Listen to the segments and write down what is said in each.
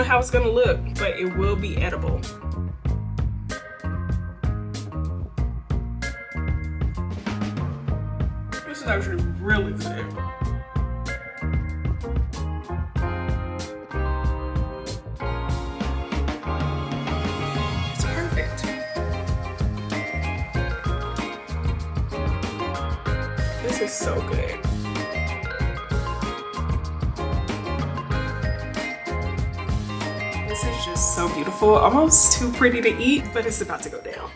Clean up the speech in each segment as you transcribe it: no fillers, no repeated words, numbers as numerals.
knowing how it's gonna look, but it will be edible. This is actually really good. It's perfect. This is so good. This is just so beautiful, almost too pretty to eat, but it's about to go down.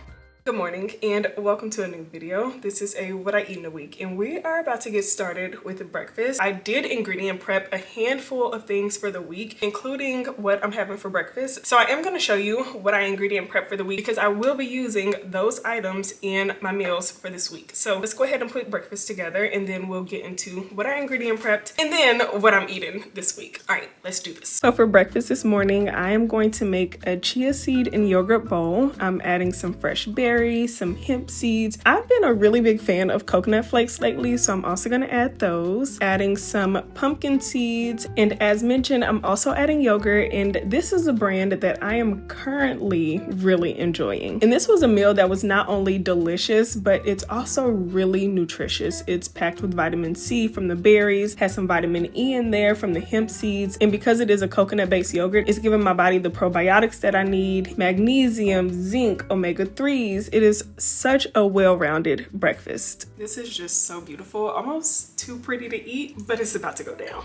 Good morning and welcome to a new video. This is a what I eat in a week and we are about to get started with breakfast. I did ingredient prep a handful of things for the week, including what I'm having for breakfast. So I am going to show you what I ingredient prep for the week because I will be using those items in my meals for this week. So let's go ahead and put breakfast together and then we'll get into what I ingredient prepped and then what I'm eating this week. All right, let's do this. So for breakfast this morning, I am going to make a chia seed and yogurt bowl. I'm adding some fresh berries, some hemp seeds. I've been a really big fan of coconut flakes lately, so I'm also going to add those. Adding some pumpkin seeds, and as mentioned, I'm also adding yogurt, and this is a brand that I am currently really enjoying. And this was a meal that was not only delicious, but it's also really nutritious. It's packed with vitamin C from the berries, has some vitamin E in there from the hemp seeds, and because it is a coconut-based yogurt, it's giving my body the probiotics that I need, magnesium, zinc, omega-3s. It is such a well-rounded breakfast. This is just so beautiful, almost too pretty to eat, but it's about to go down.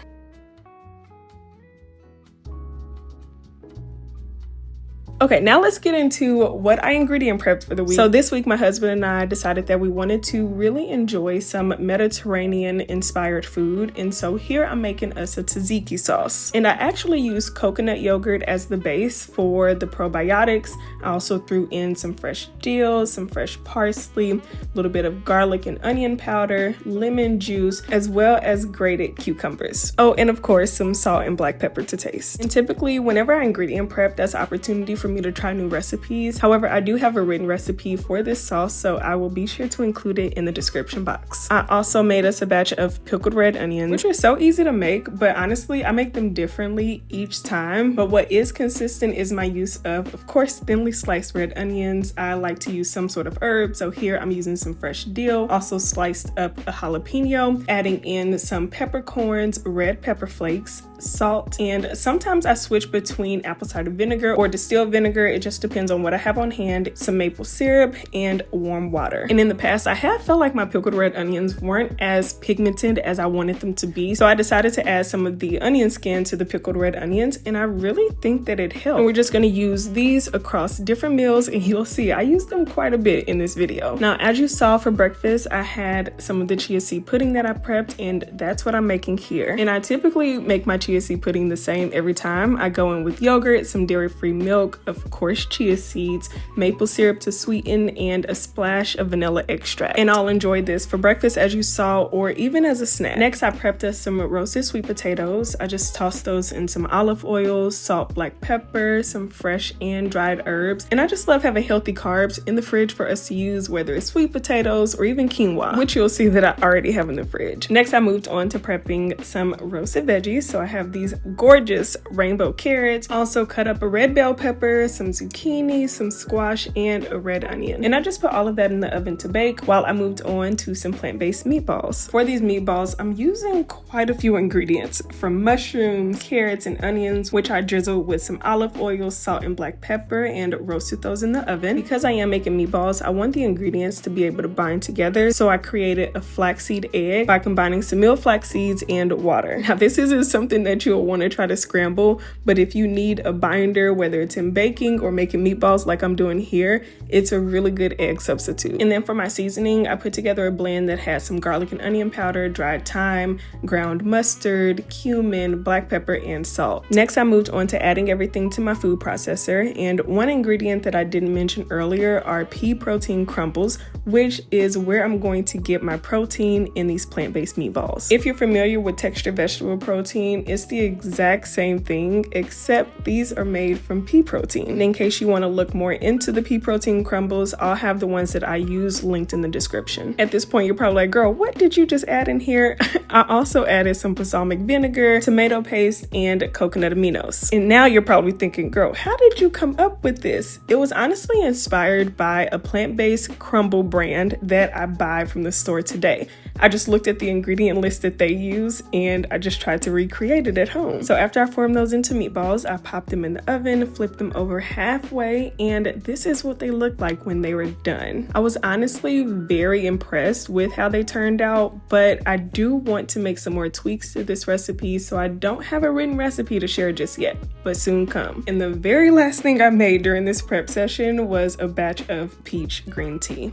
Okay, now let's get into what I ingredient prepped for the week. So this week, my husband and I decided that we wanted to really enjoy some Mediterranean inspired food. And so here I'm making us a tzatziki sauce. And I actually used coconut yogurt as the base for the probiotics. I also threw in some fresh dill, some fresh parsley, a little bit of garlic and onion powder, lemon juice, as well as grated cucumbers. Oh, and of course, some salt and black pepper to taste. And typically, whenever I ingredient prep, that's an opportunity for me to try new recipes. However, I do have a written recipe for this sauce, so I will be sure to include it in the description box. I also made us a batch of pickled red onions, which are so easy to make, but honestly, I make them differently each time. But what is consistent is my use of course, thinly sliced red onions. I like to use some sort of herb, so here I'm using some fresh dill, also sliced up a jalapeno, adding in some peppercorns, red pepper flakes, salt, and sometimes I switch between apple cider vinegar or distilled vinegar. It just depends on what I have on hand, some maple syrup, and warm water. And in the past, I have felt like my pickled red onions weren't as pigmented as I wanted them to be, so I decided to add some of the onion skin to the pickled red onions, and I really think that it helped. And we're just going to use these across different meals, and you'll see I use them quite a bit in this video. Now, as you saw for breakfast, I had some of the chia seed pudding that I prepped, and that's what I'm making here. And I typically make my chia seed pudding the same every time. I go in with yogurt, some dairy-free milk, of course chia seeds, maple syrup to sweeten, and a splash of vanilla extract. And I'll enjoy this for breakfast as you saw, or even as a snack. Next, I prepped us some roasted sweet potatoes. I just tossed those in some olive oil, salt, black pepper, some fresh and dried herbs. And I just love having healthy carbs in the fridge for us to use, whether it's sweet potatoes or even quinoa, which you'll see that I already have in the fridge. Next, I moved on to prepping some roasted veggies. So I have these gorgeous rainbow carrots, also cut up a red bell pepper, some zucchini, some squash, and a red onion. And I just put all of that in the oven to bake while I moved on to some plant-based meatballs. For these meatballs, I'm using quite a few ingredients from mushrooms, carrots, and onions, which I drizzled with some olive oil, salt, and black pepper and roasted those in the oven. Because I am making meatballs, I want the ingredients to be able to bind together, so I created a flaxseed egg by combining some milled flax seeds and water. Now, this isn't something that you'll want to try to scramble, but if you need a binder, whether it's in baking or making meatballs like I'm doing here, it's a really good egg substitute. And then for my seasoning, I put together a blend that has some garlic and onion powder, dried thyme, ground mustard, cumin, black pepper, and salt. Next, I moved on to adding everything to my food processor. And one ingredient that I didn't mention earlier are pea protein crumbles, which is where I'm going to get my protein in these plant-based meatballs. If you're familiar with textured vegetable protein, It's the exact same thing, except these are made from pea protein. And in case you want to look more into the pea protein crumbles, I'll have the ones that I use linked in the description. At this point, you're probably like, girl, what did you just add in here? I also added some balsamic vinegar, tomato paste, and coconut aminos. And now you're probably thinking, girl, how did you come up with this? It was honestly inspired by a plant-based crumble brand that I buy from the store today. I just looked at the ingredient list that they use and I just tried to recreate it at home. So after I formed those into meatballs, I popped them in the oven, flipped them over halfway, and this is what they looked like when they were done. I was honestly very impressed with how they turned out, but I do want to make some more tweaks to this recipe, so I don't have a written recipe to share just yet, but soon come. And the very last thing I made during this prep session was a batch of peach green tea.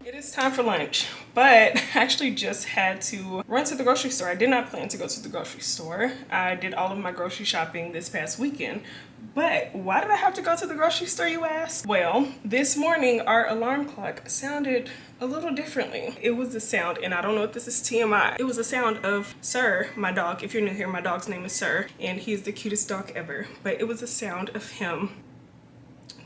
It's time for lunch, but I actually just had to run to the grocery store. I did not plan to go to the grocery store. I did all of my grocery shopping this past weekend, but why did I have to go to the grocery store, you ask? Well, this morning our alarm clock sounded a little differently. It was the sound, and I don't know if this is TMI, it was the sound of Sir, my dog. If you're new here, my dog's name is Sir, and he's the cutest dog ever, but it was the sound of him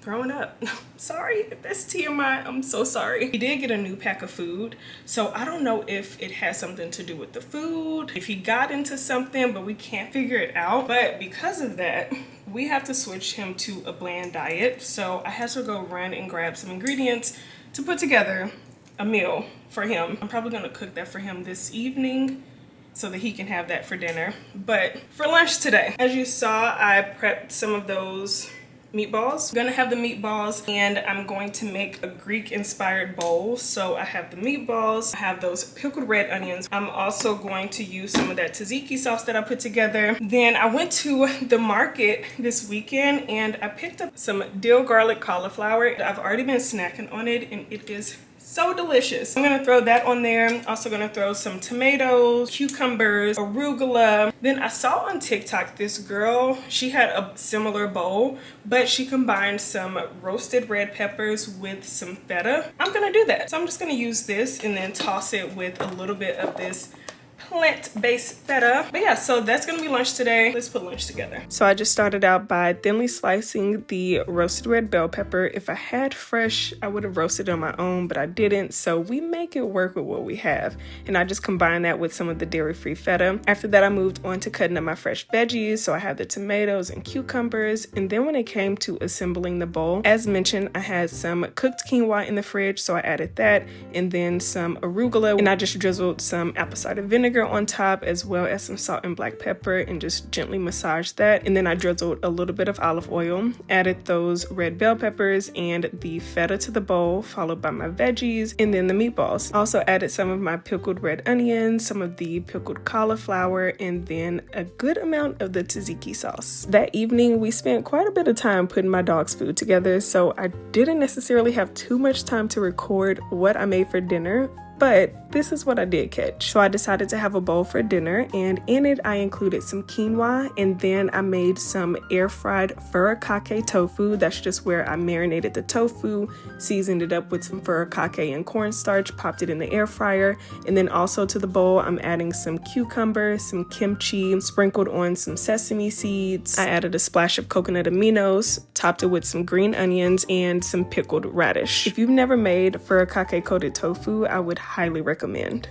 throwing up. Sorry if that's TMI, I'm so sorry. He did get a new pack of food, so I don't know if it has something to do with the food, if he got into something, but we can't figure it out. But because of that, we have to switch him to a bland diet. So I had to go run and grab some ingredients to put together a meal for him. I'm probably gonna cook that for him this evening so that he can have that for dinner. But for lunch today, as you saw, I prepped some of those meatballs. I'm gonna have the meatballs and I'm going to make a Greek inspired bowl. So I have the meatballs, I have those pickled red onions. I'm also going to use some of that tzatziki sauce that I put together. Then I went to the market this weekend and I picked up some dill garlic cauliflower. I've already been snacking on it and it is so delicious. I'm gonna throw that on there. I'm also gonna throw some tomatoes, cucumbers, arugula. Then I saw on TikTok this girl, she had a similar bowl, but she combined some roasted red peppers with some feta. I'm gonna do that. So I'm just gonna use this and then toss it with a little bit of this plant-based feta. But yeah, so that's gonna be lunch today. Let's put lunch together. So I just started out by thinly slicing the roasted red bell pepper. If I had fresh, I would have roasted it on my own, but I didn't, so we make it work with what we have. And I just combined that with some of the dairy-free feta. After that, I moved on to cutting up my fresh veggies. So I have the tomatoes and cucumbers. And then when it came to assembling the bowl, as mentioned, I had some cooked quinoa in the fridge, so I added that, and then some arugula, and I just drizzled some apple cider vinegar on top, as well as some salt and black pepper, and just gently massaged that. And then I drizzled a little bit of olive oil, added those red bell peppers and the feta to the bowl, followed by my veggies and then the meatballs. Also added some of my pickled red onions, some of the pickled cauliflower, and then a good amount of the tzatziki sauce. That evening we spent quite a bit of time putting my dog's food together, so I didn't necessarily have too much time to record what I made for dinner, but this is what I did catch. So I decided to have a bowl for dinner, and in it I included some quinoa, and then I made some air fried furikake tofu. That's just where I marinated the tofu, seasoned it up with some furikake and cornstarch, popped it in the air fryer, and then also to the bowl I'm adding some cucumber, some kimchi, sprinkled on some sesame seeds. I added a splash of coconut aminos, topped it with some green onions and some pickled radish. If you've never made furikake coated tofu, I would highly recommend.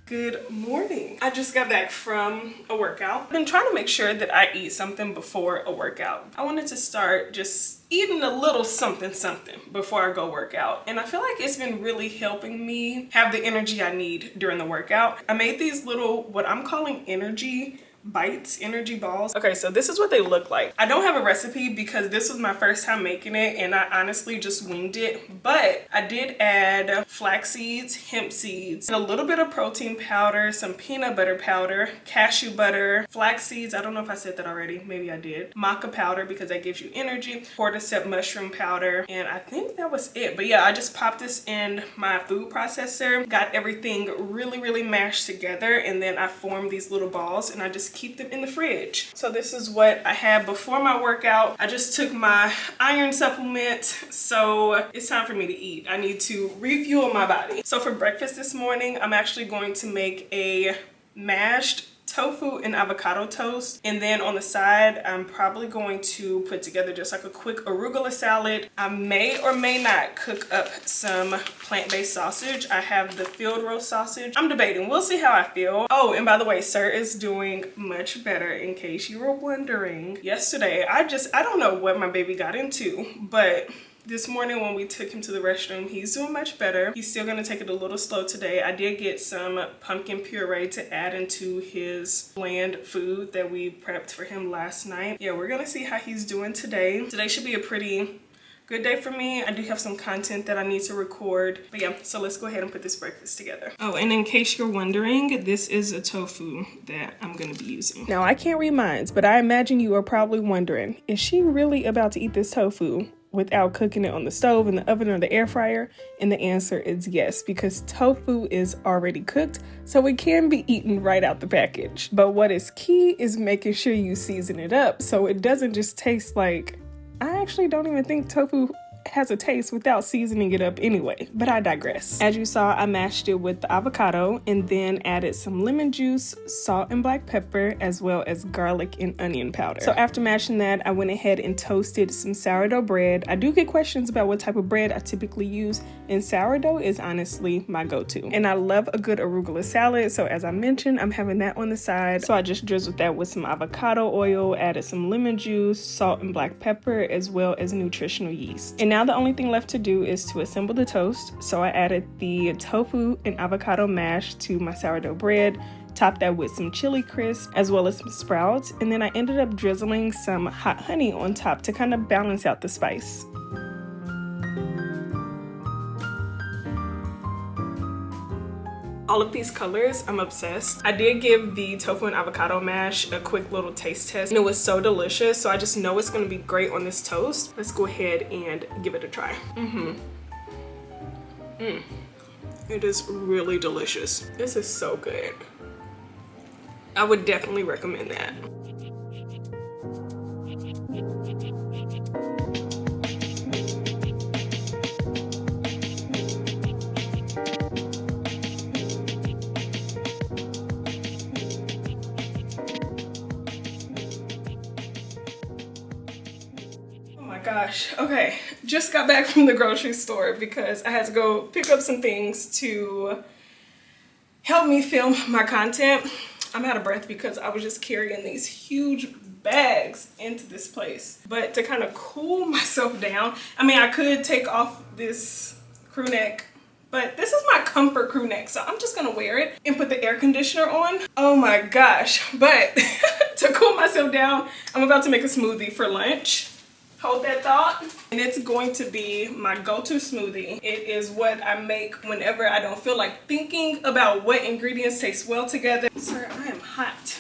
Good morning. I just got back from a workout. I've been trying to make sure that I eat something before a workout. I wanted to start just eating a little something before I go work out. And I feel like it's been really helping me have the energy I need during the workout. I made these little, what I'm calling energy bites, energy balls. Okay, so this is what they look like. I don't have a recipe because this was my first time making it and I honestly just winged it, but I did add flax seeds, hemp seeds, a little bit of protein powder, some peanut butter powder, cashew butter, flax seeds, I don't know if I said that already, maybe I did, maca powder because that gives you energy, cordyceps mushroom powder, and I think that was it. But yeah, I just popped this in my food processor, got everything really mashed together, and then I formed these little balls and I just keep them in the fridge. So this is what I had before my workout. I just took my iron supplement, so it's time for me to eat. I need to refuel my body. So for breakfast this morning, I'm actually going to make a mashed tofu and avocado toast, and then on the side I'm probably going to put together just like a quick arugula salad. I may or may not cook up some plant-based sausage. I have the field roast sausage. I'm debating. We'll see how I feel. Oh, and by the way, sir is doing much better, in case you were wondering. Yesterday I don't know what my baby got into, but this morning when we took him to the restroom, he's doing much better. He's still gonna take it a little slow today. I did get some pumpkin puree to add into his bland food that we prepped for him last night. Yeah, we're gonna see how he's doing today. Today should be a pretty good day for me. I do have some content that I need to record. But yeah, so let's go ahead and put this breakfast together. Oh, and in case you're wondering, this is a tofu that I'm gonna be using. Now, I can't read minds, but I imagine you are probably wondering, is she really about to eat this tofu without cooking it on the stove, in the oven, or the air fryer? And the answer is yes, because tofu is already cooked, so it can be eaten right out the package. But what is key is making sure you season it up so it doesn't just taste like, I actually don't even think tofu has a taste without seasoning it up anyway, but I digress. As you saw, I mashed it with the avocado and then added some lemon juice, salt and black pepper, as well as garlic and onion powder. So after mashing that, I went ahead and toasted some sourdough bread. I do get questions about what type of bread I typically use, and sourdough is honestly my go-to. And I love a good arugula salad, so as I mentioned, I'm having that on the side. So I just drizzled that with some avocado oil, added some lemon juice, salt and black pepper, as well as nutritional yeast. And now the only thing left to do is to assemble the toast. So I added the tofu and avocado mash to my sourdough bread, topped that with some chili crisp as well as some sprouts, and then I ended up drizzling some hot honey on top to kind of balance out the spice. All of these colors, I'm obsessed. I did give the tofu and avocado mash a quick little taste test, and it was so delicious, so I just know it's gonna be great on this toast. Let's go ahead and give it a try. It is really delicious. This is so good. I would definitely recommend that. Gosh, okay, just got back from the grocery store because I had to go pick up some things to help me film my content. I'm out of breath because I was just carrying these huge bags into this place. But to kind of cool myself down, I mean, I could take off this crew neck, but this is my comfort crew neck, so I'm just gonna wear it and put the air conditioner on. Oh my gosh, but to cool myself down, I'm about to make a smoothie for lunch. Hold that thought. And it's going to be my go-to smoothie. It is what I make whenever I don't feel like thinking about what ingredients taste well together. Sir, I am hot.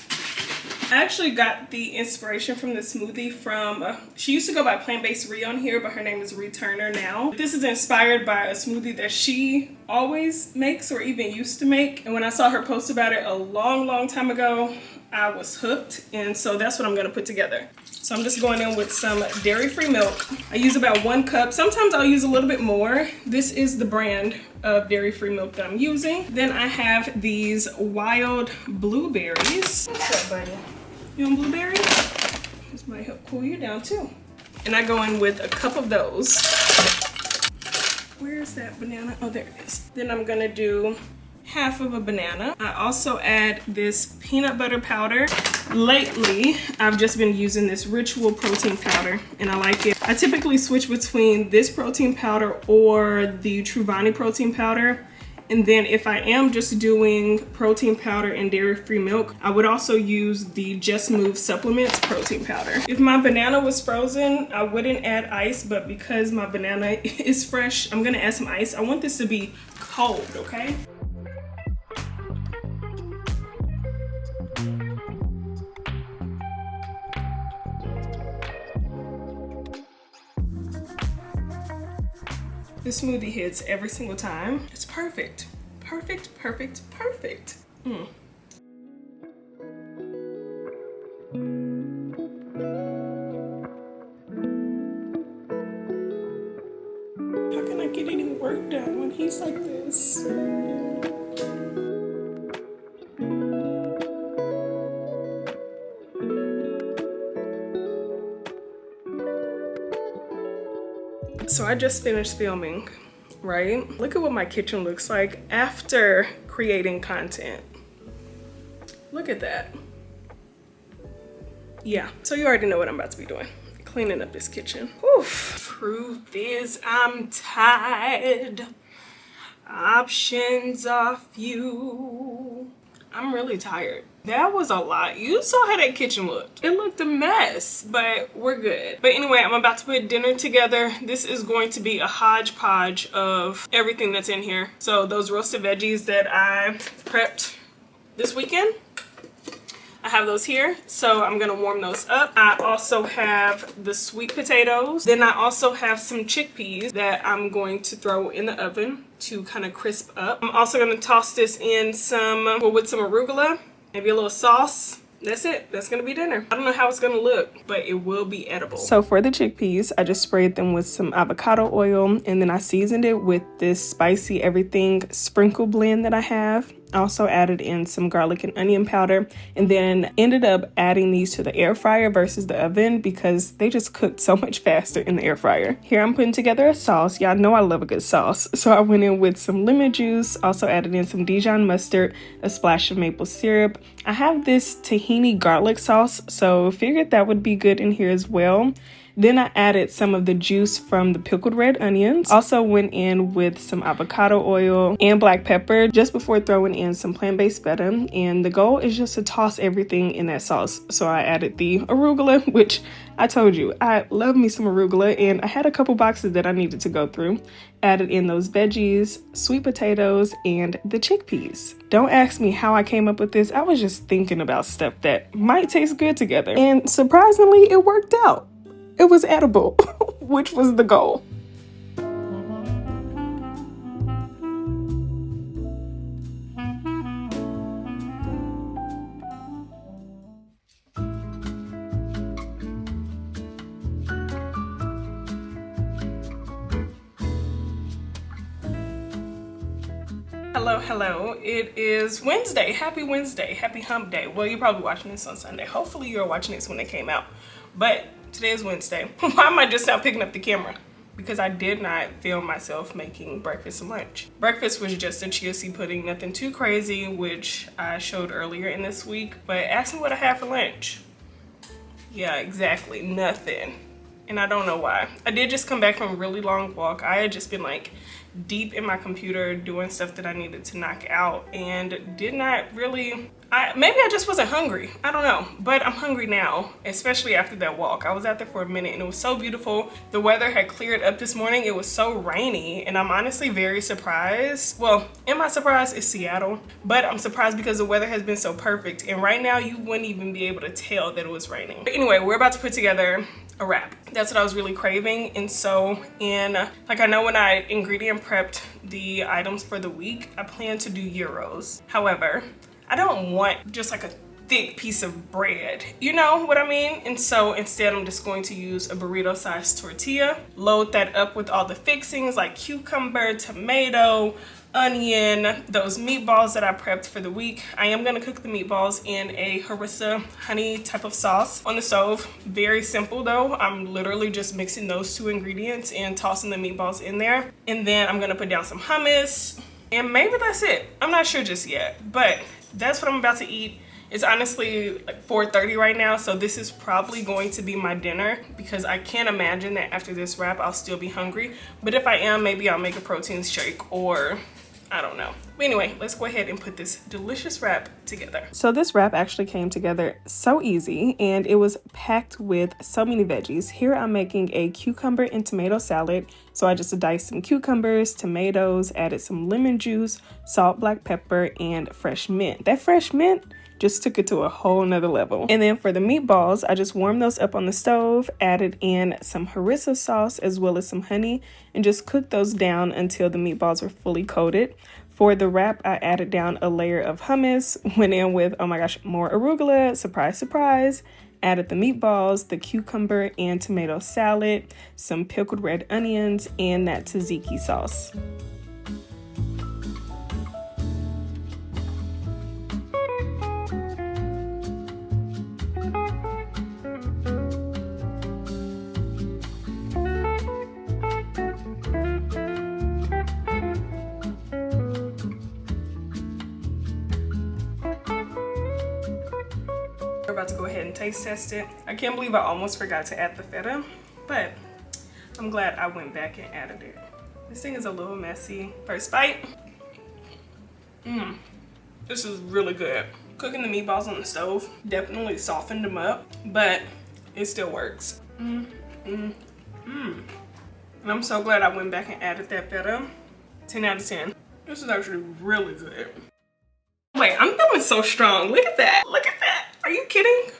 I actually got the inspiration from the smoothie from, she used to go by Plant-Based Ree on here, but her name is Ree Turner now. This is inspired by a smoothie that she always makes or even used to make. And when I saw her post about it a long time ago, I was hooked. And so that's what I'm gonna put together. So I'm just going in with some dairy-free milk. I use about 1 cup. Sometimes I'll use a little bit more. This is the brand of dairy-free milk that I'm using. Then I have these wild blueberries. What's up, buddy? You want blueberries? This might help cool you down too. And I go in with a cup of those. Where's that banana? Oh, there it is. Then I'm gonna do half of a banana. I also add this peanut butter powder. Lately, I've just been using this Ritual protein powder and I like it. I typically switch between this protein powder or the Truvani protein powder. And then if I am just doing protein powder and dairy-free milk, I would also use the Just Move Supplements protein powder. If my banana was frozen, I wouldn't add ice, but because my banana is fresh, I'm gonna add some ice. I want this to be cold, okay? This smoothie hits every single time. It's perfect. Perfect, perfect, perfect. How can I get any work done when he's like this? So I just finished filming, right? Look at what my kitchen looks like after creating content. Look at that. Yeah, so you already know what I'm about to be doing. Cleaning up this kitchen. Oof. Truth is, I'm tired. Options are few. I'm really tired. That was a lot. You saw how that kitchen looked. It looked a mess, but we're good. But anyway, I'm about to put dinner together. This is going to be a hodgepodge of everything that's in here. So those roasted veggies that I prepped this weekend, I have those here, so I'm gonna warm those up. I also have the sweet potatoes. Then I also have some chickpeas that I'm going to throw in the oven to kind of crisp up. I'm also gonna toss this in with some arugula, maybe a little sauce. That's it. That's gonna be dinner. I don't know how it's gonna look, but it will be edible. So for the chickpeas, I just sprayed them with some avocado oil, and then I seasoned it with this spicy everything sprinkle blend that I have. I also added in some garlic and onion powder, and then ended up adding these to the air fryer versus the oven because they just cooked so much faster in the air fryer. Here I'm putting together a sauce. Y'all know I love a good sauce. So I went in with some lemon juice, also added in some Dijon mustard, a splash of maple syrup. I have this tahini garlic sauce, so figured that would be good in here as well. Then I added some of the juice from the pickled red onions. Also went in with some avocado oil and black pepper just before throwing in some plant-based feta. And the goal is just to toss everything in that sauce. So I added the arugula, which I told you, I love me some arugula, and I had a couple boxes that I needed to go through. Added in those veggies, sweet potatoes, and the chickpeas. Don't ask me how I came up with this. I was just thinking about stuff that might taste good together. And surprisingly, it worked out. It was edible, which was the goal. Hello. It is Wednesday. Happy Wednesday. Happy hump day. Well, you're probably watching this on Sunday. Hopefully you're watching this when it came out. But today is Wednesday. Why am I just now picking up the camera? Because I did not film myself making breakfast and lunch. Breakfast was just a chia seed pudding, nothing too crazy, which I showed earlier in this week. But ask me what I had for lunch. Yeah, exactly, nothing. And I don't know why. I did just come back from a really long walk. I had just been like deep in my computer doing stuff that I needed to knock out and did not really, maybe I just wasn't hungry. I don't know, but I'm hungry now, especially after that walk. I was out there for a minute and it was so beautiful. The weather had cleared up this morning. It was so rainy and I'm honestly very surprised. Well, in my surprise is Seattle, but I'm surprised because the weather has been so perfect. And right now you wouldn't even be able to tell that it was raining. But anyway, we're about to put together a wrap. That's what I was really craving. And so I know when I ingredient prepped the items for the week, I plan to do gyros. However, I don't want just like a thick piece of bread, you know what I mean? And so instead I'm just going to use a burrito sized tortilla, load that up with all the fixings like cucumber, tomato, onion, those meatballs that I prepped for the week. I am gonna cook the meatballs in a harissa honey type of sauce on the stove. Very simple though. I'm literally just mixing those two ingredients and tossing the meatballs in there. And then I'm gonna put down some hummus and maybe that's it. I'm not sure just yet, but that's what I'm about to eat. It's honestly like 4:30 right now, so this is probably going to be my dinner because I can't imagine that after this wrap I'll still be hungry. But if I am, maybe I'll make a protein shake or I don't know. But anyway, let's go ahead and put this delicious wrap together. So this wrap actually came together so easy and it was packed with so many veggies. Here I'm making a cucumber and tomato salad. So I just diced some cucumbers, tomatoes, added some lemon juice, salt, black pepper, and fresh mint. That fresh mint just took it to a whole nother level. And then for the meatballs, I just warmed those up on the stove, added in some harissa sauce as well as some honey, and just cooked those down until the meatballs were fully coated. For the wrap, I added down a layer of hummus, went in with, oh my gosh, more arugula, surprise, surprise. Added the meatballs, the cucumber and tomato salad, some pickled red onions, and that tzatziki sauce. about to go ahead and taste test it. I can't believe I almost forgot to add the feta, but I'm glad I went back and added it. This thing is a little messy. First bite. This is really good. Cooking the meatballs on the stove definitely softened them up, but it still works. And I'm so glad I went back and added that feta. 10 out of 10. This is actually really good. Wait, I'm feeling so strong. Look at that. Look at that. Are you kidding?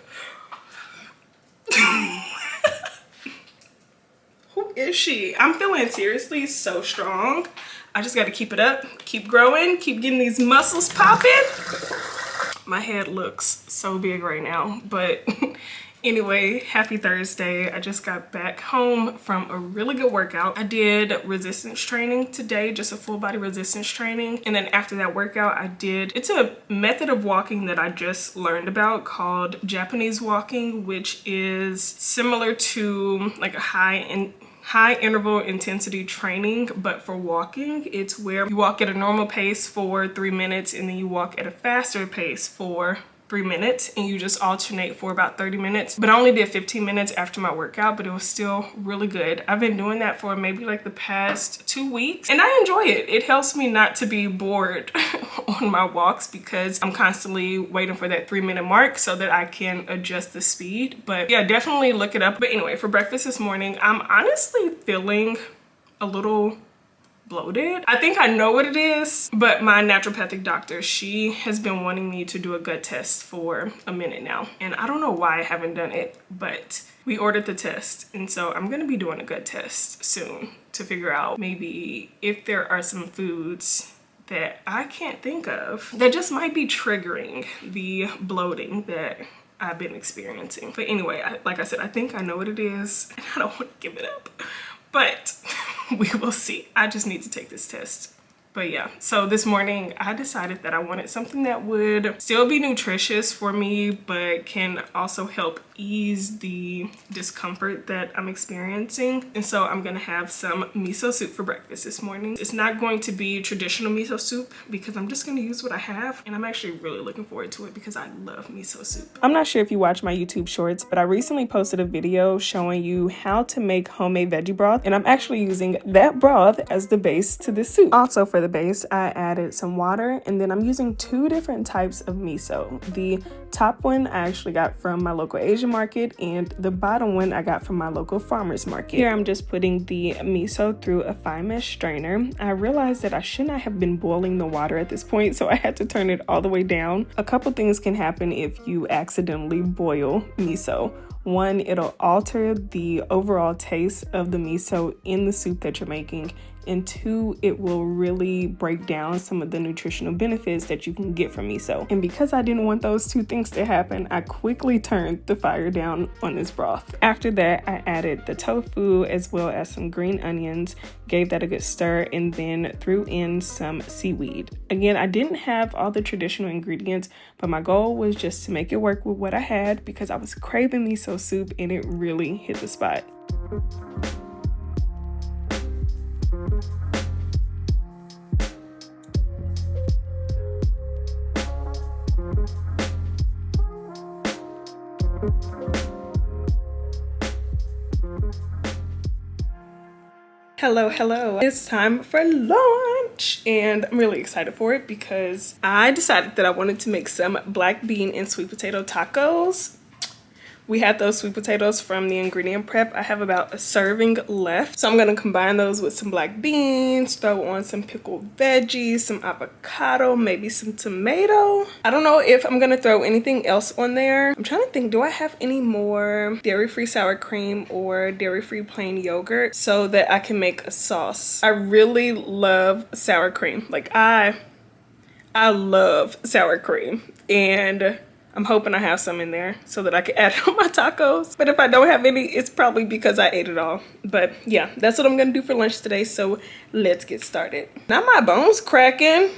Who is she? I'm feeling seriously so strong. I just got to keep it up, keep growing, keep getting these muscles popping. My head looks so big right now, but anyway, happy Thursday. I just got back home from a really good workout. I did resistance training today, just a full body resistance training. And then after that workout, it's a method of walking that I just learned about called Japanese walking, which is similar to like a high interval intensity training, but for walking. It's where you walk at a normal pace for 3 minutes and then you walk at a faster pace for 3 minutes, and you just alternate for about 30 minutes. But I only did 15 minutes after my workout, but it was still really good. I've been doing that for maybe like the past 2 weeks, and I enjoy it. It helps me not to be bored on my walks because I'm constantly waiting for that 3-minute mark so that I can adjust the speed. But yeah, definitely look it up. But anyway, for breakfast this morning, I'm honestly feeling a little bloated. I think I know what it is, but my naturopathic doctor, she has been wanting me to do a gut test for a minute now, and I don't know why I haven't done it, but we ordered the test, and so I'm gonna be doing a gut test soon to figure out maybe if there are some foods that I can't think of that just might be triggering the bloating that I've been experiencing. But anyway, like I said, I think I know what it is, and I don't want to give it up, but we will see. I just need to take this test. But yeah, so this morning I decided that I wanted something that would still be nutritious for me, but can also help ease the discomfort that I'm experiencing. And so I'm gonna have some miso soup for breakfast this morning. It's not going to be traditional miso soup because I'm just gonna use what I have, and I'm actually really looking forward to it because I love miso soup. I'm not sure if you watch my YouTube shorts, but I recently posted a video showing you how to make homemade veggie broth, and I'm actually using that broth as the base to this soup. Also, for the base, I added some water, and then I'm using 2 different types of miso. The top one I actually got from my local Asian market, and the bottom one I got from my local farmers market. Here I'm just putting the miso through a fine mesh strainer. I realized that I should not have been boiling the water at this point, so I had to turn it all the way down. A couple things can happen if you accidentally boil miso. One, it'll alter the overall taste of the miso in the soup that you're making. And 2, it will really break down some of the nutritional benefits that you can get from miso. And because I didn't want those 2 things to happen, I quickly turned the fire down on this broth. After that, I added the tofu as well as some green onions, gave that a good stir, and then threw in some seaweed. Again, I didn't have all the traditional ingredients, but my goal was just to make it work with what I had because I was craving miso soup and it really hit the spot. Hello. It's time for lunch, and I'm really excited for it because I decided that I wanted to make some black bean and sweet potato tacos. We had those sweet potatoes from the ingredient prep. I have about a serving left. So I'm gonna combine those with some black beans, throw on some pickled veggies, some avocado, maybe some tomato. I don't know if I'm gonna throw anything else on there. I'm trying to think, do I have any more dairy-free sour cream or dairy-free plain yogurt so that I can make a sauce? I really love sour cream. Like I love sour cream, and I'm hoping I have some in there so that I can add it on my tacos. But if I don't have any, it's probably because I ate it all. But yeah, that's what I'm gonna do for lunch today. So let's get started. Now my bones cracking.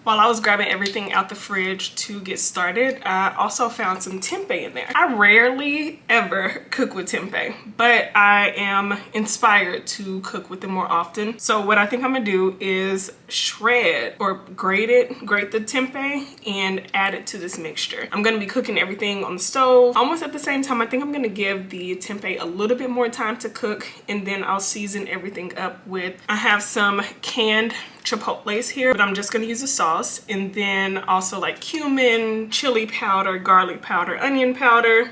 While I was grabbing everything out the fridge to get started, I also found some tempeh in there. I rarely ever cook with tempeh, but I am inspired to cook with it more often. So what I think I'm gonna do is shred or grate the tempeh and add it to this mixture. I'm gonna be cooking everything on the stove almost at the same time. I think I'm gonna give the tempeh a little bit more time to cook, and then I'll season everything up with, I have some canned chipotles here, but I'm just gonna use a sauce, and then also like cumin, chili powder, garlic powder, onion powder,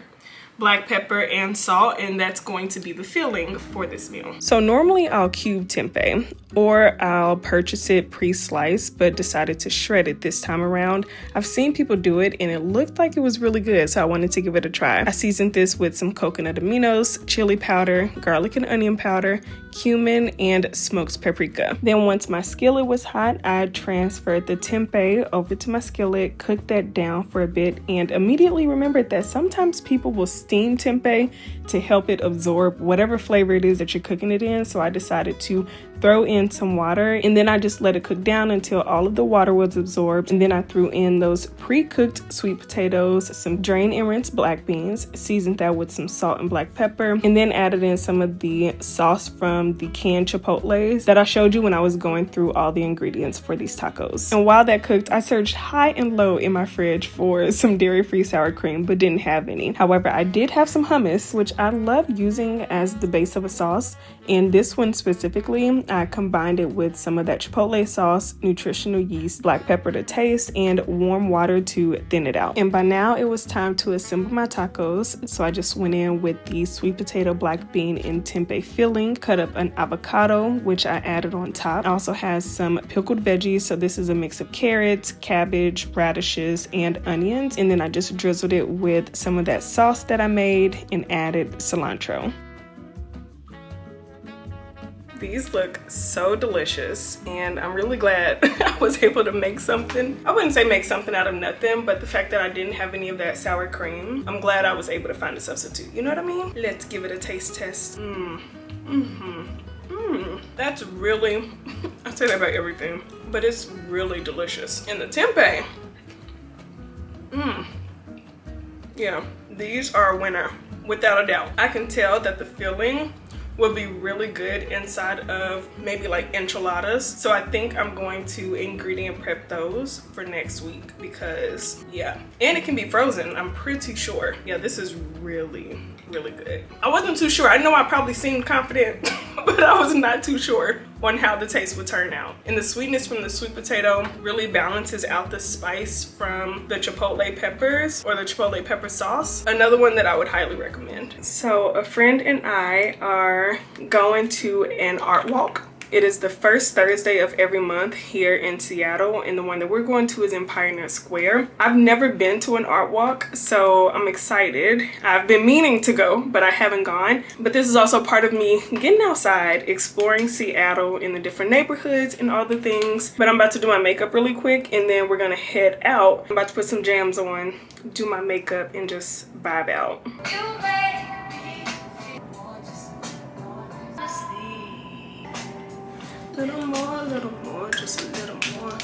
black pepper, and salt, and that's going to be the filling for this meal. So normally I'll cube tempeh or I'll purchase it pre-sliced, but decided to shred it this time around. I've seen people do it and it looked like it was really good, so I wanted to give it a try. I seasoned this with some coconut aminos, chili powder, garlic and onion powder, cumin, and smoked paprika. Then once my skillet was hot, I transferred the tempeh over to my skillet, cooked that down for a bit, and immediately remembered that sometimes people will steam tempeh to help it absorb whatever flavor it is that you're cooking it in. So I decided to throw in some water, and then I just let it cook down until all of the water was absorbed. And then I threw in those pre-cooked sweet potatoes, some drained and rinsed black beans, seasoned that with some salt and black pepper, and then added in some of the sauce from the canned chipotles that I showed you when I was going through all the ingredients for these tacos. And while that cooked, I searched high and low in my fridge for some dairy-free sour cream, but didn't have any. However, I did have some hummus, which I love using as the base of a sauce. And this one specifically, I combined it with some of that chipotle sauce, nutritional yeast, black pepper to taste, and warm water to thin it out. And by now it was time to assemble my tacos. So I just went in with the sweet potato, black bean, and tempeh filling, cut up an avocado, which I added on top. It also has some pickled veggies. So this is a mix of carrots, cabbage, radishes, and onions. And then I just drizzled it with some of that sauce that I made and added cilantro. These look so delicious, and I'm really glad I was able to make something. I wouldn't say make something out of nothing, but the fact that I didn't have any of that sour cream, I'm glad I was able to find a substitute. You know what I mean? Let's give it a taste test. That's really, I say that about everything, but it's really delicious. And the tempeh, yeah, these are a winner, without a doubt. I can tell that the filling will be really good inside of maybe like enchiladas. So I think I'm going to ingredient prep those for next week because yeah, and it can be frozen, I'm pretty sure. Yeah, this is really good. I wasn't too sure. I know I probably seemed confident, but I was not too sure on how the taste would turn out. And the sweetness from the sweet potato really balances out the spice from the chipotle peppers or the chipotle pepper sauce. Another one that I would highly recommend. So a friend and I are going to an art walk. It is the first Thursday of every month here in Seattle, and the one that we're going to is in Pioneer Square. I've never been to an art walk, so I'm excited. I've been meaning to go, but I haven't gone. But this is also part of me getting outside, exploring Seattle in the different neighborhoods and all the things. But I'm about to do my makeup really quick, and then we're gonna head out. I'm about to put some jams on, do my makeup, and just vibe out. Little more, just a little more.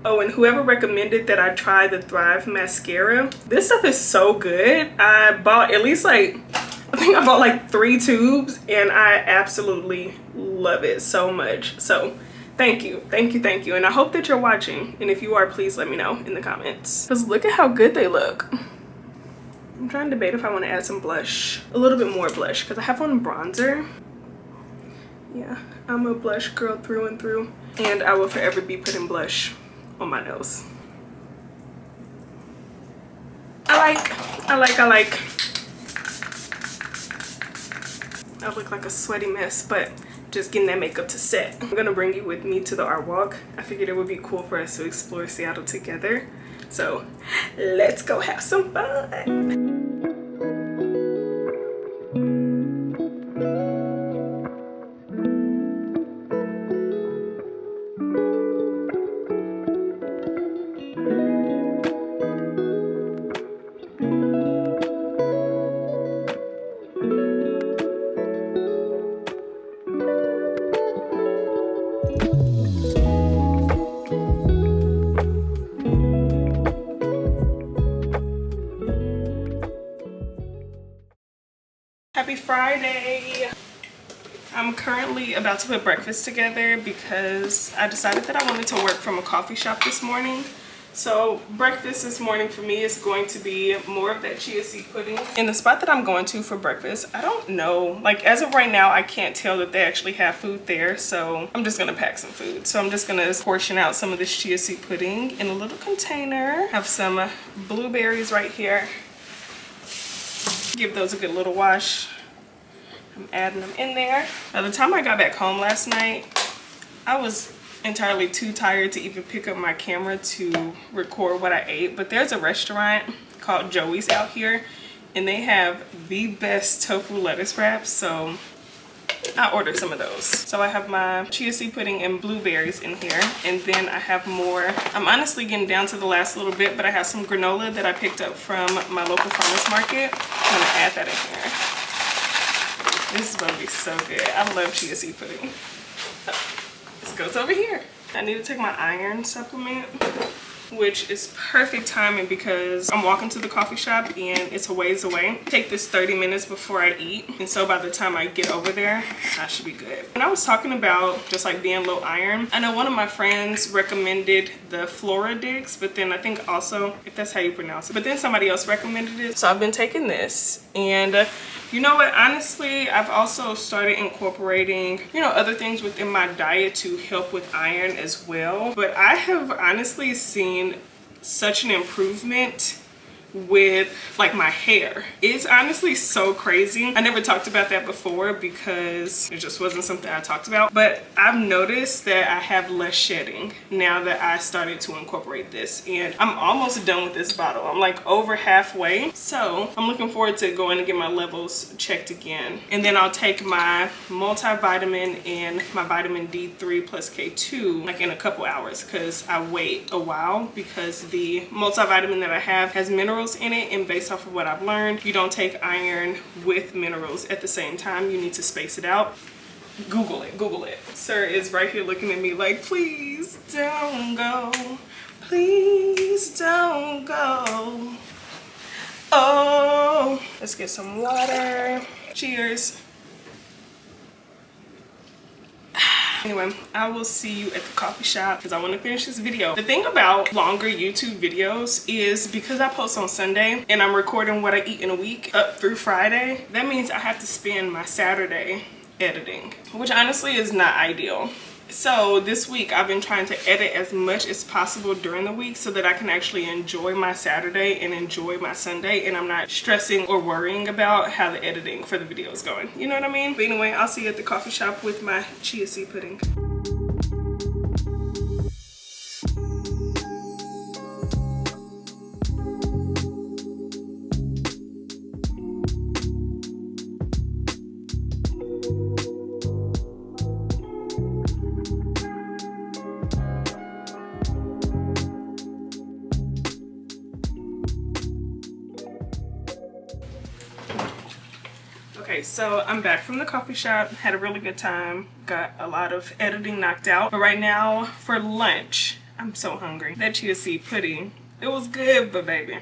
Oh, and whoever recommended that I try the Thrive mascara, this stuff is so good. I bought at least I think I bought like 3 tubes, and I absolutely love it so much. So thank you. And I hope that you're watching. And if you are, please let me know in the comments. Because look at how good they look. I'm trying to debate if I want to add some blush. A little bit more blush because I have on bronzer. Yeah, I'm a blush girl through and through. And I will forever be putting blush on my nose. I like. I look like a sweaty mess, but just getting that makeup to set. I'm gonna bring you with me to the art walk. I figured it would be cool for us to explore Seattle together. So let's go have some fun. Happy Friday. I'm currently about to put breakfast together because I decided that I wanted to work from a coffee shop this morning. So breakfast this morning for me is going to be more of that chia seed pudding. In the spot that I'm going to for breakfast, I don't know, like as of right now, I can't tell that they actually have food there. So I'm just gonna pack some food. So I'm just gonna portion out some of this chia seed pudding in a little container. Have some blueberries right here. Give those a good little wash. I'm adding them in there. By the time I got back home last night, I was entirely too tired to even pick up my camera to record what I ate. But there's a restaurant called Joey's out here and they have the best tofu lettuce wraps, so I ordered some of those. So I have my chia seed pudding and blueberries in here, and then I have more. I'm honestly getting down to the last little bit, but I have some granola that I picked up from my local farmers market. I'm gonna add that in here. This is gonna be so good. I love chia seed pudding. This goes over here. I need to take my iron supplement, which is perfect timing because I'm walking to the coffee shop and it's a ways away. Take this 30 minutes before I eat, and so by the time I get over there, I should be good. And I was talking about just like being low iron. I know one of my friends recommended the Floradix, but then I think also, if that's how you pronounce it, but then somebody else recommended it. So I've been taking this, and you know what, honestly, I've also started incorporating, you know, other things within my diet to help with iron as well. But I have honestly seen such an improvement with like my hair. It's honestly so crazy. I never talked about that before because it just wasn't something I talked about, but I've noticed that I have less shedding now that I started to incorporate this, and I'm almost done with this bottle. I'm like over halfway, so I'm looking forward to going to get my levels checked again. And then I'll take my multivitamin and my vitamin D3 plus K2 like in a couple hours, because I wait a while because the multivitamin that I have has minerals in it, and based off of what I've learned, you don't take iron with minerals at the same time. You need to space it out. Google it, Google it. Sir is right here looking at me like, please don't go, please don't go. Oh, let's get some water. Cheers. Anyway, I will see you at the coffee shop because I want to finish this video. The thing about longer YouTube videos is because I post on Sunday and I'm recording what I eat in a week up through Friday, that means I have to spend my Saturday editing, which honestly is not ideal. So this week I've been trying to edit as much as possible during the week so that I can actually enjoy my Saturday and enjoy my Sunday, and I'm not stressing or worrying about how the editing for the video is going. You know what I mean? But anyway, I'll see you at the coffee shop with my chia seed pudding. Okay, so I'm back from the coffee shop. Had a really good time. Got a lot of editing knocked out. But right now for lunch, I'm so hungry. That chia seed pudding, it was good, but baby,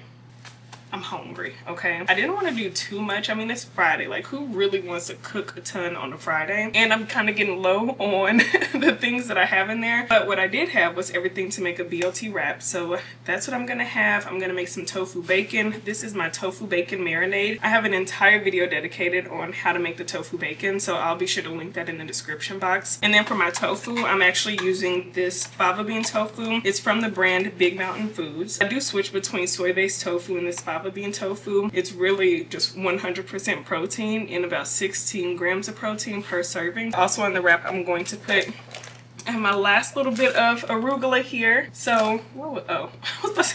I'm hungry, okay? I didn't want to do too much. I mean, it's Friday. Like, who really wants to cook a ton on a Friday? And I'm kind of getting low on the things that I have in there. But what I did have was everything to make a BLT wrap. So that's what I'm going to have. I'm going to make some tofu bacon. This is my tofu bacon marinade. I have an entire video dedicated on how to make the tofu bacon, so I'll be sure to link that in the description box. And then for my tofu, I'm actually using this fava bean tofu. It's from the brand Big Mountain Foods. I do switch between soy-based tofu and this fava bean tofu. It's really just 100% protein and about 16 grams of protein per serving. Also on the wrap, I'm going to put my last little bit of arugula here. So,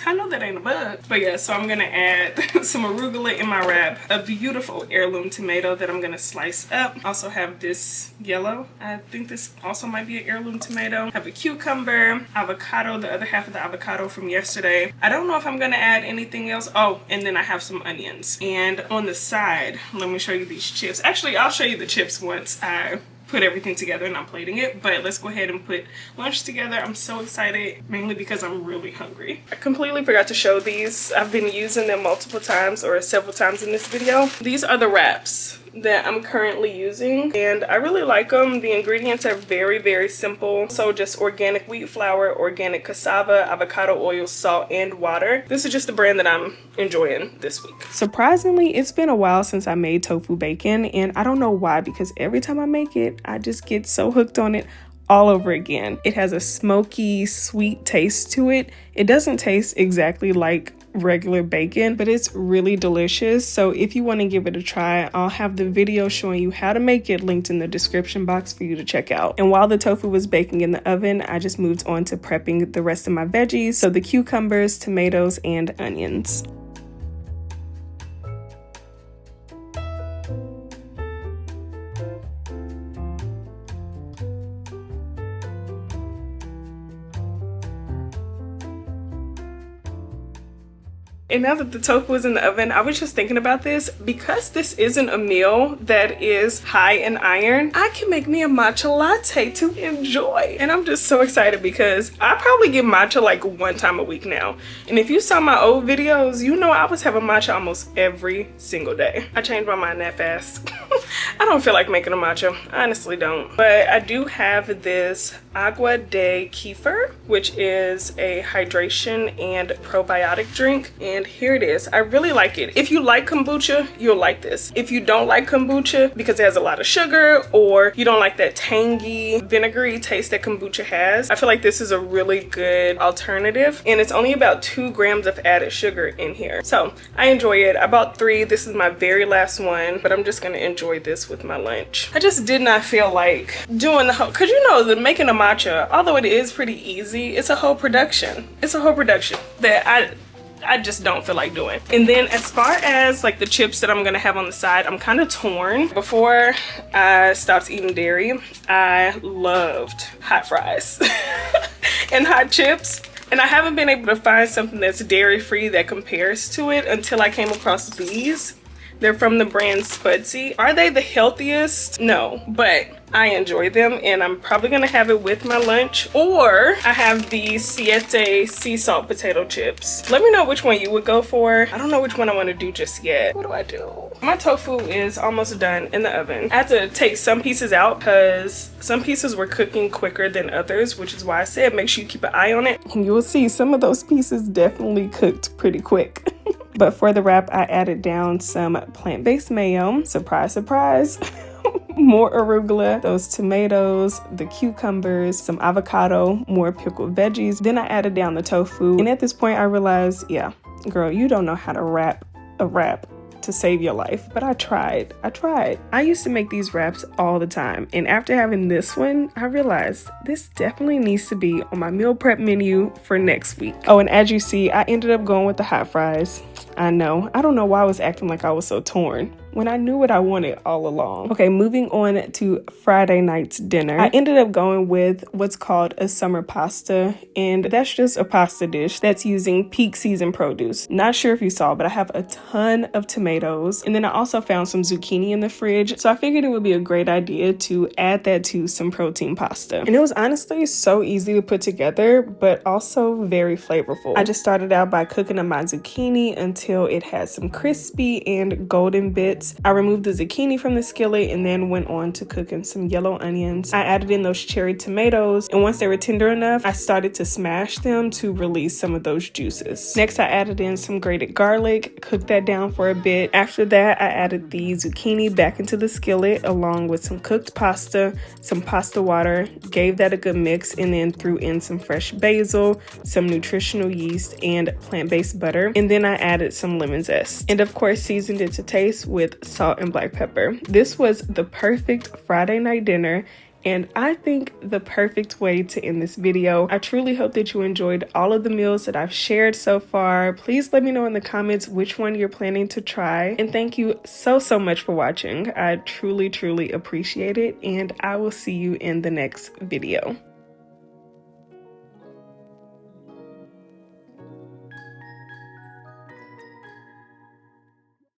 I know that ain't a bug. But yeah, so I'm gonna add some arugula in my wrap. A beautiful heirloom tomato that I'm gonna slice up. Also have this yellow. I think this also might be an heirloom tomato. Have a cucumber, avocado, the other half of the avocado from yesterday. I don't know if I'm gonna add anything else. Oh, and then I have some onions. And on the side, let me show you these chips. Actually, I'll show you the chips once I put everything together and I'm plating it, but let's go ahead and put lunch together. I'm so excited, mainly because I'm really hungry. I completely forgot to show these. I've been using them multiple times or several times in this video. These are the wraps that I'm currently using, and I really like them. The ingredients are very, very simple. So just organic wheat flour, organic cassava, avocado oil, salt, and water. This is just the brand that I'm enjoying this week. Surprisingly, it's been a while since I made tofu bacon, and I don't know why, because every time I make it, I just get so hooked on it all over again. It has a smoky, sweet taste to it. It doesn't taste exactly like regular bacon, but it's really delicious. So if you want to give it a try, I'll have the video showing you how to make it linked in the description box for you to check out. And while the tofu was baking in the oven, I just moved on to prepping the rest of my veggies, so the cucumbers, tomatoes, and onions. And now that the tofu is in the oven, I was just thinking about this. Because this isn't a meal that is high in iron, I can make me a matcha latte to enjoy. And I'm just so excited because I probably get matcha like 1 time a week now. And if you saw my old videos, you know I was having matcha almost every single day. I changed my mind that fast. I don't feel like making a matcha. I honestly don't. But I do have this agua de kefir, which is a hydration and probiotic drink. And here it is. I really like it. If you like kombucha, you'll like this. If you don't like kombucha because it has a lot of sugar, or you don't like that tangy, vinegary taste that kombucha has, I feel like this is a really good alternative. And it's only about 2 grams of added sugar in here. So I enjoy it. I bought 3. This is my very last one, but I'm just gonna enjoy this with my lunch. I just did not feel like doing the whole, cause you know that making a matcha, although it is pretty easy, it's a whole production. It's a whole production that I just don't feel like doing. And then as far as like the chips that I'm gonna have on the side, I'm kind of torn. Before I stopped eating dairy, I loved hot fries and hot chips. And I haven't been able to find something that's dairy free that compares to it until I came across these. They're from the brand Spudsy. Are they the healthiest? No, but I enjoy them, and I'm probably gonna have it with my lunch. Or I have the Siete sea salt potato chips. Let me know which one you would go for. I don't know which one I want to do just yet. What do I do? My tofu is almost done in the oven. I had to take some pieces out because some pieces were cooking quicker than others, which is why I said make sure you keep an eye on it. And you will see some of those pieces definitely cooked pretty quick. But for the wrap, I added down some plant-based mayo. Surprise, surprise. More arugula, those tomatoes, the cucumbers, some avocado, more pickled veggies. Then I added down the tofu. And at this point, I realized, yeah, girl, you don't know how to wrap a wrap to save your life. But I tried. I used to make these wraps all the time. And after having this one, I realized this definitely needs to be on my meal prep menu for next week. Oh, and as you see, I ended up going with the hot fries. I know. I don't know why I was acting like I was so torn when I knew what I wanted all along. Okay, moving on to Friday night's dinner. I ended up going with what's called a summer pasta, and that's just a pasta dish that's using peak season produce. Not sure if you saw, but I have a ton of tomatoes, and then I also found some zucchini in the fridge, so I figured it would be a great idea to add that to some protein pasta. And it was honestly so easy to put together, but also very flavorful. I just started out by cooking up my zucchini until it had some crispy and golden bits. I removed the zucchini from the skillet and then went on to cooking some yellow onions. I added in those cherry tomatoes, and once they were tender enough, I started to smash them to release some of those juices. Next, I added in some grated garlic, cooked that down for a bit. After that, I added the zucchini back into the skillet along with some cooked pasta, some pasta water, gave that a good mix, and then threw in some fresh basil, some nutritional yeast, and plant-based butter. And then I added some lemon zest. And of course, seasoned it to taste with salt and black pepper. This was the perfect Friday night dinner, and I think the perfect way to end this video. I truly hope that you enjoyed all of the meals that I've shared so far. Please let me know in the comments which one you're planning to try. And thank you so much for watching. I truly appreciate it, and I will see you in the next video.